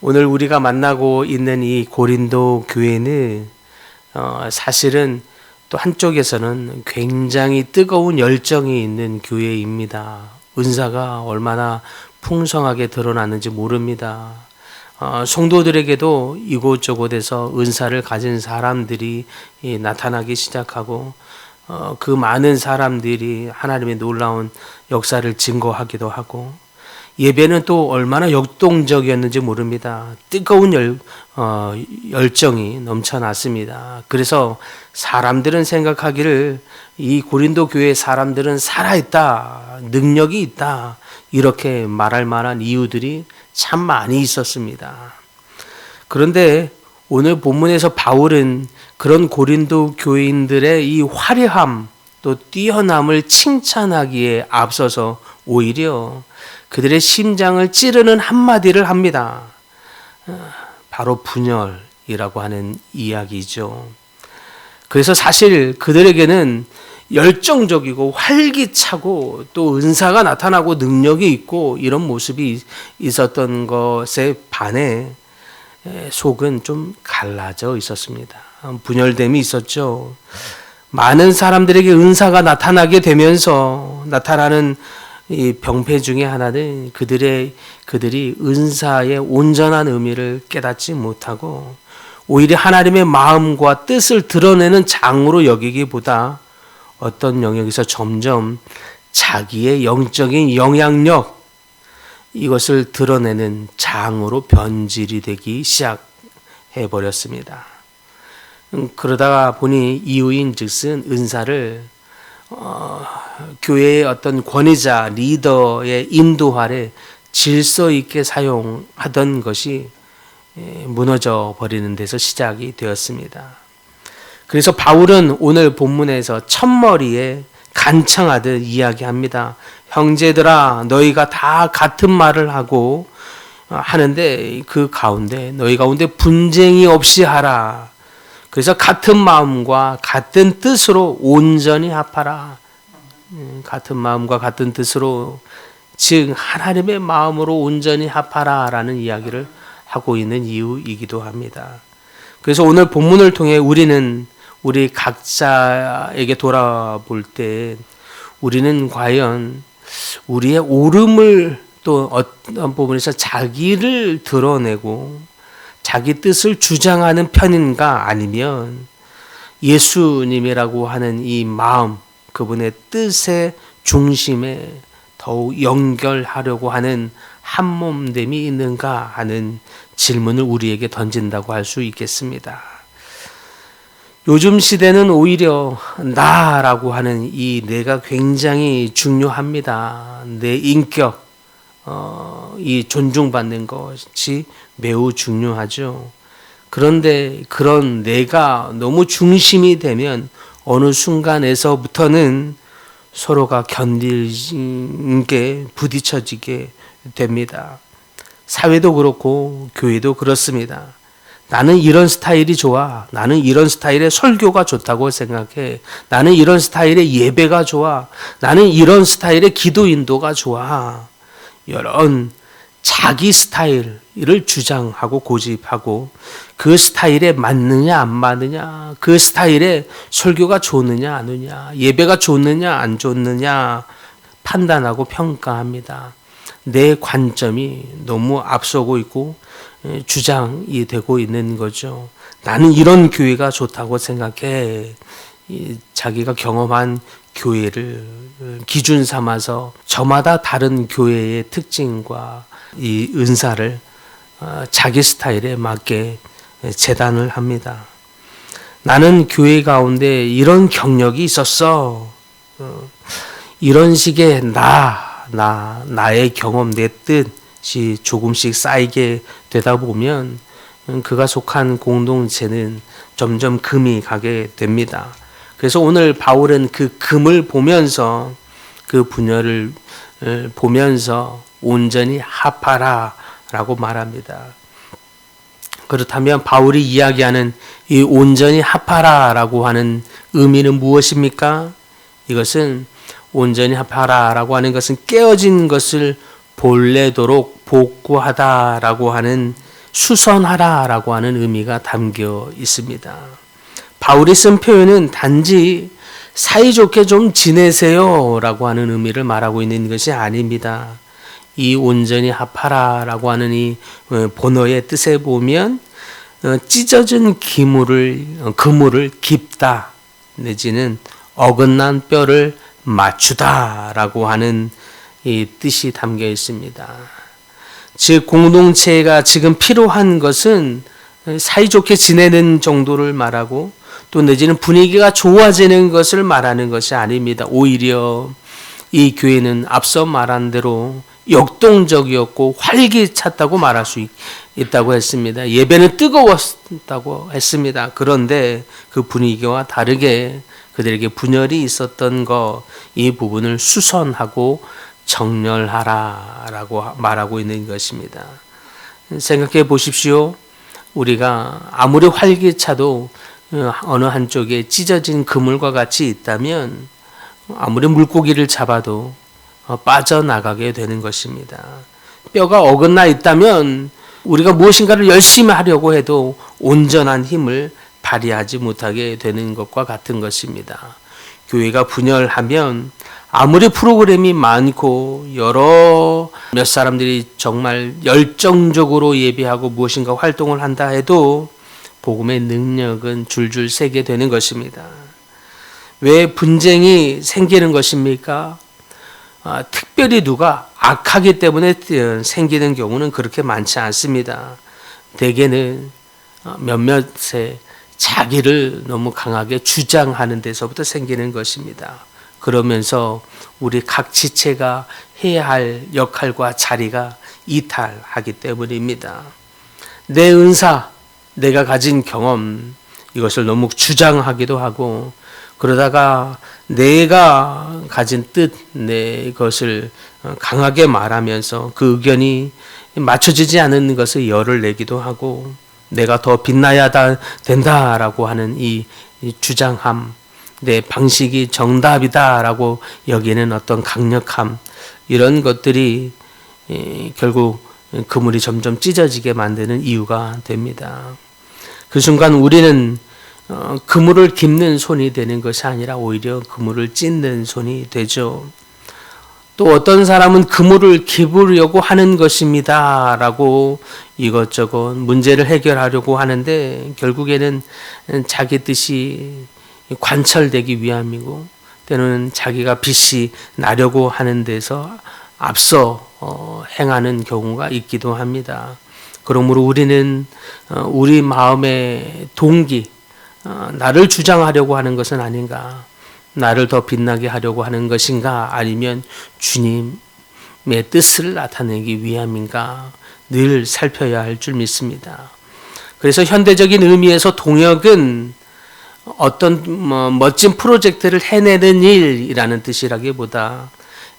오늘 우리가 만나고 있는 이 고린도 교회는 사실은 또 한쪽에서는 굉장히 뜨거운 열정이 있는 교회입니다. 은사가 얼마나 풍성하게 드러나는지 모릅니다. 성도들에게도 이곳저곳에서 은사를 가진 사람들이 나타나기 시작하고 그 많은 사람들이 하나님의 놀라운 역사를 증거하기도 하고, 예배는 또 얼마나 역동적이었는지 모릅니다. 뜨거운 열정이 넘쳐났습니다. 그래서 사람들은 생각하기를 이 고린도 교회 사람들은 살아있다, 능력이 있다, 이렇게 말할 만한 이유들이 참 많이 있었습니다. 그런데 오늘 본문에서 바울은 그런 고린도 교인들의 이 화려함 또 뛰어남을 칭찬하기에 앞서서 오히려 그들의 심장을 찌르는 한마디를 합니다. 바로 분열이라고 하는 이야기죠. 그래서 사실 그들에게는 열정적이고 활기차고 또 은사가 나타나고 능력이 있고 이런 모습이 있었던 것에 반해 속은 좀 갈라져 있었습니다. 분열됨이 있었죠. 많은 사람들에게 은사가 나타나게 되면서 나타나는 이 병폐 중에 하나는 그들이 은사의 온전한 의미를 깨닫지 못하고 오히려 하나님의 마음과 뜻을 드러내는 장으로 여기기보다 어떤 영역에서 점점 자기의 영적인 영향력, 이것을 드러내는 장으로 변질이 되기 시작해 버렸습니다. 그러다가 보니 이유인 즉슨 은사를 교회의 어떤 권위자, 리더의 인도 아래 질서 있게 사용하던 것이 무너져 버리는 데서 시작이 되었습니다. 그래서 바울은 오늘 본문에서 첫머리에 간청하듯 이야기합니다. 형제들아, 너희가 다 같은 말을 하고 하는데 그 가운데 너희 가운데 분쟁이 없이 하라. 그래서 같은 마음과 같은 뜻으로 온전히 합하라. 같은 마음과 같은 뜻으로, 즉 하나님의 마음으로 온전히 합하라라는 이야기를 하고 있는 이유이기도 합니다. 그래서 오늘 본문을 통해 우리는 우리 각자에게 돌아볼 때 우리는 과연 우리의 옳음을 또 어떤 부분에서 자기를 드러내고 자기 뜻을 주장하는 편인가, 아니면 예수님이라고 하는 이 마음, 그분의 뜻의 중심에 더욱 연결하려고 하는 한몸됨이 있는가 하는 질문을 우리에게 던진다고 할 수 있겠습니다. 요즘 시대는 오히려 나라고 하는 이 내가 굉장히 중요합니다. 내 인격, 이 존중받는 것이 매우 중요하죠. 그런데 그런 내가 너무 중심이 되면 어느 순간에서부터는 서로가 견딜게 부딪혀지게 됩니다. 사회도 그렇고 교회도 그렇습니다. 나는 이런 스타일이 좋아. 나는 이런 스타일의 설교가 좋다고 생각해. 나는 이런 스타일의 예배가 좋아. 나는 이런 스타일의 기도 인도가 좋아. 이런 자기 스타일을 주장하고 고집하고 그 스타일에 맞느냐 안 맞느냐, 그 스타일에 설교가 좋느냐 안 좋느냐, 예배가 좋느냐 안 좋느냐 판단하고 평가합니다. 내 관점이 너무 앞서고 있고 주장이 되고 있는 거죠. 나는 이런 교회가 좋다고 생각해. 자기가 경험한 교회를 기준 삼아서 저마다 다른 교회의 특징과 이 은사를 자기 스타일에 맞게 재단을 합니다. 나는 교회 가운데 이런 경력이 있었어. 이런 식의 나의 경험, 내 뜻이 조금씩 쌓이게 되다 보면 그가 속한 공동체는 점점 금이 가게 됩니다. 그래서 오늘 바울은 그 금을 보면서, 그 분열을 보면서 온전히 합하라 라고 말합니다. 그렇다면 바울이 이야기하는 이 온전히 합하라 라고 하는 의미는 무엇입니까? 이것은 온전히 합하라 라고 하는 것은 깨어진 것을 본래도록 복구하다 라고 하는 수선하라라고 하는 의미가 담겨 있습니다. 바울이 쓴 표현은 단지 사이좋게 좀 지내세요라고 하는 의미를 말하고 있는 것이 아닙니다. 이 온전히 합하라라고 하는 이 본어의 뜻에 보면 찢어진 그물을 깁다 내지는 어긋난 뼈를 맞추다라고 하는 이 뜻이 담겨 있습니다. 즉 공동체가 지금 필요한 것은 사이좋게 지내는 정도를 말하고 또 내지는 분위기가 좋아지는 것을 말하는 것이 아닙니다. 오히려 이 교회는 앞서 말한 대로 역동적이었고 활기찼다고 말할 수 있다고 했습니다. 예배는 뜨거웠다고 했습니다. 그런데 그 분위기와 다르게 그들에게 분열이 있었던 이 부분을 수선하고 정렬하라라고 말하고 있는 것입니다. 생각해 보십시오. 우리가 아무리 활기차도 어느 한쪽에 찢어진 그물과 같이 있다면 아무리 물고기를 잡아도 빠져나가게 되는 것입니다. 뼈가 어긋나 있다면 우리가 무엇인가를 열심히 하려고 해도 온전한 힘을 발휘하지 못하게 되는 것과 같은 것입니다. 교회가 분열하면 아무리 프로그램이 많고 몇 사람들이 정말 열정적으로 예배하고 무엇인가 활동을 한다 해도 복음의 능력은 줄줄 새게 되는 것입니다. 왜 분쟁이 생기는 것입니까? 특별히 누가 악하기 때문에 생기는 경우는 그렇게 많지 않습니다. 대개는 몇몇의 자기를 너무 강하게 주장하는 데서부터 생기는 것입니다. 그러면서 우리 각 지체가 해야 할 역할과 자리가 이탈하기 때문입니다. 내 은사, 내가 가진 경험, 이것을 너무 주장하기도 하고 그러다가 내가 가진 뜻, 내 것을 강하게 말하면서 그 의견이 맞춰지지 않는 것을 열을 내기도 하고 내가 더 빛나야 된다라고 하는 이 주장함, 내 방식이 정답이다라고 여기는 어떤 강력함, 이런 것들이 결국 그물이 점점 찢어지게 만드는 이유가 됩니다. 그 순간 우리는 그물을 깁는 손이 되는 것이 아니라 오히려 그물을 찢는 손이 되죠. 또 어떤 사람은 그물을 깁으려고 하는 것입니다 라고 이것저것 문제를 해결하려고 하는데 결국에는 자기 뜻이 관철되기 위함이고 때로는 자기가 빛이 나려고 하는 데서 앞서 행하는 경우가 있기도 합니다. 그러므로 우리는 우리 마음의 동기, 나를 주장하려고 하는 것은 아닌가, 나를 더 빛나게 하려고 하는 것인가, 아니면 주님의 뜻을 나타내기 위함인가 늘 살펴야 할 줄 믿습니다. 그래서 현대적인 의미에서 동역은 어떤 멋진 프로젝트를 해내는 일이라는 뜻이라기보다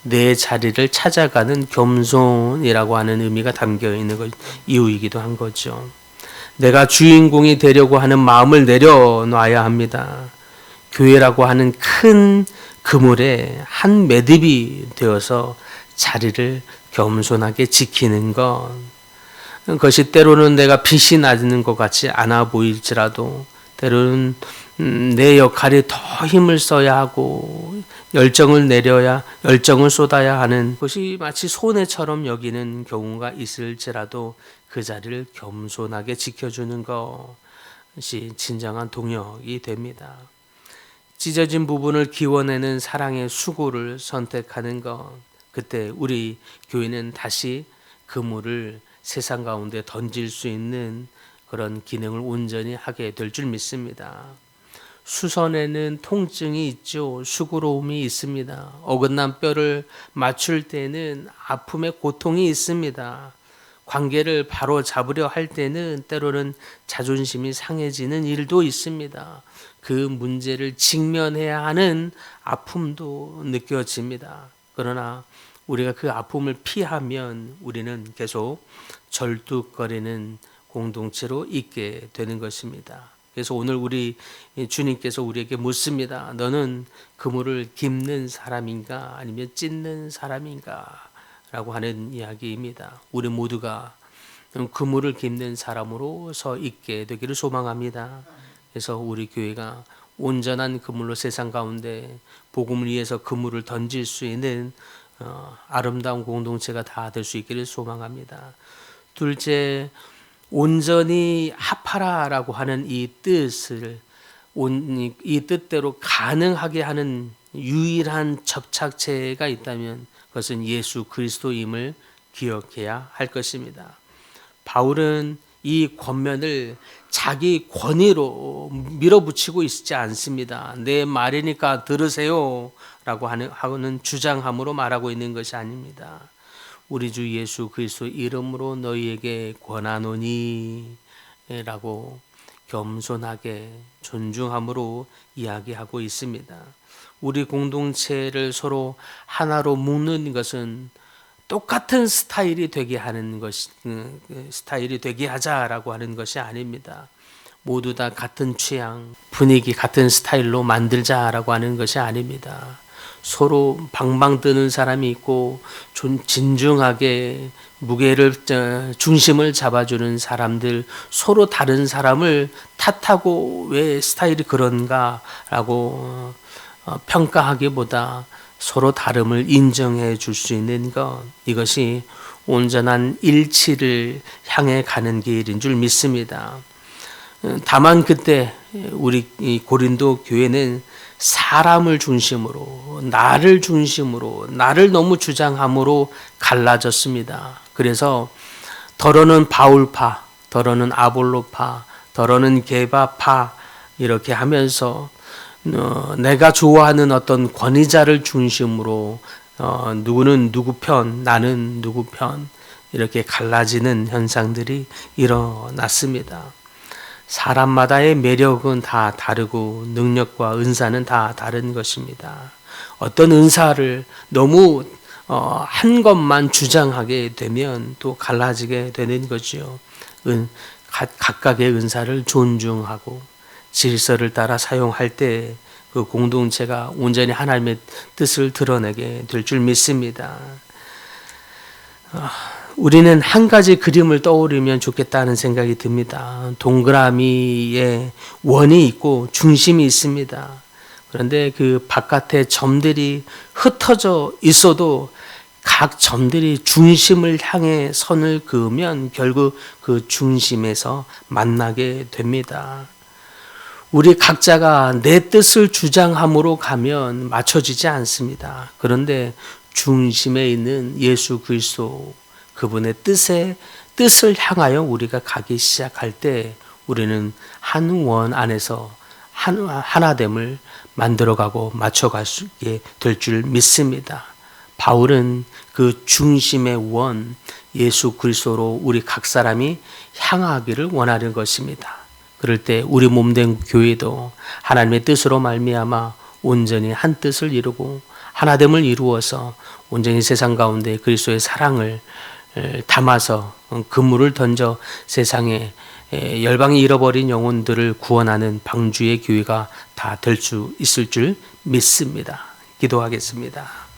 내 자리를 찾아가는 겸손이라고 하는 의미가 담겨 있는 이유이기도 한 거죠. 내가 주인공이 되려고 하는 마음을 내려놔야 합니다. 교회라고 하는 큰 그물에 한 매듭이 되어서 자리를 겸손하게 지키는 것, 그것이 때로는 내가 빛이 나는 것 같지 않아 보일지라도 때로는 내 역할에 더 힘을 써야 하고 열정을 쏟아야 하는 것이 마치 손해처럼 여기는 경우가 있을지라도 그 자리를 겸손하게 지켜주는 것이 진정한 동역이 됩니다. 찢어진 부분을 기워내는 사랑의 수고를 선택하는 것, 그때 우리 교회는 다시 그물을 세상 가운데 던질 수 있는 그런 기능을 온전히 하게 될 줄 믿습니다. 수선에는 통증이 있죠. 수고로움이 있습니다. 어긋난 뼈를 맞출 때는 아픔의 고통이 있습니다. 관계를 바로 잡으려 할 때는 때로는 자존심이 상해지는 일도 있습니다. 그 문제를 직면해야 하는 아픔도 느껴집니다. 그러나 우리가 그 아픔을 피하면 우리는 계속 절뚝거리는 공동체로 있게 되는 것입니다. 그래서 오늘 우리 주님께서 우리에게 묻습니다. 너는 그물을 깁는 사람인가 아니면 찢는 사람인가 라고 하는 이야기입니다. 우리 모두가 그물을 깁는 사람으로서 있게 되기를 소망합니다. 그래서 우리 교회가 온전한 그물로 세상 가운데 복음을 위해서 그물을 던질 수 있는 아름다운 공동체가 다 될 수 있기를 소망합니다. 둘째, 온전히 합하라라고 하는 이 뜻을 이 뜻대로 가능하게 하는 유일한 접착체가 있다면 그것은 예수 그리스도임을 기억해야 할 것입니다. 바울은 이 권면을 자기 권위로 밀어붙이고 있지 않습니다. 내 말이니까 들으세요 라고 하는 주장함으로 말하고 있는 것이 아닙니다. 우리 주 예수 그리스도 이름으로 너희에게 권하노니 라고 겸손하게 존중함으로 이야기하고 있습니다. 우리 공동체를 서로 하나로 묶는 것은 똑같은 스타일이 되게 하는 것이 스타일이 되게 하자라고 하는 것이 아닙니다. 모두 다 같은 취향, 분위기, 같은 스타일로 만들자라고 하는 것이 아닙니다. 서로 방방 뜨는 사람이 있고 진중하게 무게를 중심을 잡아주는 사람들, 서로 다른 사람을 탓하고 왜 스타일이 그런가라고 평가하기보다 서로 다름을 인정해 줄 수 있는 것, 이것이 온전한 일치를 향해 가는 길인 줄 믿습니다. 다만 그때 우리 고린도 교회는 사람을 중심으로, 나를 중심으로, 나를 너무 주장함으로 갈라졌습니다. 그래서 더러는 바울파, 더러는 아볼로파, 더러는 게바파 이렇게 하면서 내가 좋아하는 어떤 권위자를 중심으로 누구는 누구 편, 나는 누구 편 이렇게 갈라지는 현상들이 일어났습니다. 사람마다의 매력은 다 다르고 능력과 은사는 다 다른 것입니다. 어떤 은사를 너무 한 것만 주장하게 되면 또 갈라지게 되는 거죠. 각각의 은사를 존중하고 질서를 따라 사용할 때 그 공동체가 온전히 하나님의 뜻을 드러내게 될 줄 믿습니다. 우리는 한 가지 그림을 떠올리면 좋겠다는 생각이 듭니다. 동그라미에 원이 있고 중심이 있습니다. 그런데 그 바깥에 점들이 흩어져 있어도 각 점들이 중심을 향해 선을 그으면 결국 그 중심에서 만나게 됩니다. 우리 각자가 내 뜻을 주장함으로 가면 맞춰지지 않습니다. 그런데 중심에 있는 예수 그리스도 그분의 뜻을 향하여 우리가 가기 시작할 때 우리는 한 원 안에서 하나됨을 만들어가고 맞춰갈 수 있게 될 줄 믿습니다. 바울은 그 중심의 원 예수 그리스도로 우리 각 사람이 향하기를 원하는 것입니다. 그럴 때 우리 몸된 교회도 하나님의 뜻으로 말미암아 온전히 한 뜻을 이루고 하나됨을 이루어서 온전히 세상 가운데 그리스도의 사랑을 담아서 그물을 던져 세상에 열방이 잃어버린 영혼들을 구원하는 방주의 교회가 다 될 수 있을 줄 믿습니다. 기도하겠습니다.